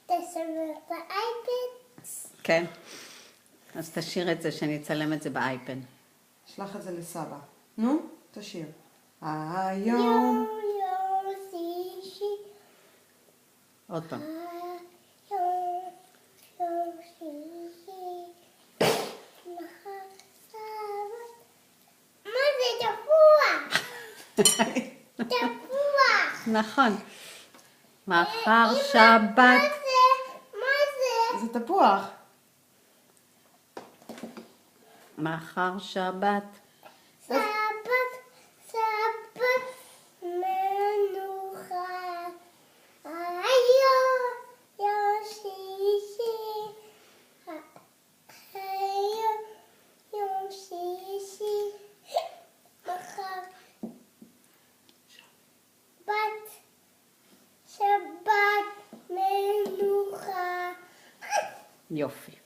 תשמר באייפד. כן. אז תשאיר את זה, שאני אצלם את זה באייפד. שלח את זה לסבא. נו, תשאיר. היום. יום שישי. עוד פעם. יום שישי. מחר שבת. מה זה תפוח? תפוח. נכון. מחר אמא, שבת. מה זה? זה תפוח. מחר שבת. שבת, שבת, מנוחה. היום יום שישי. היום יום שישי. מחר שבת, מנוחה. יופי.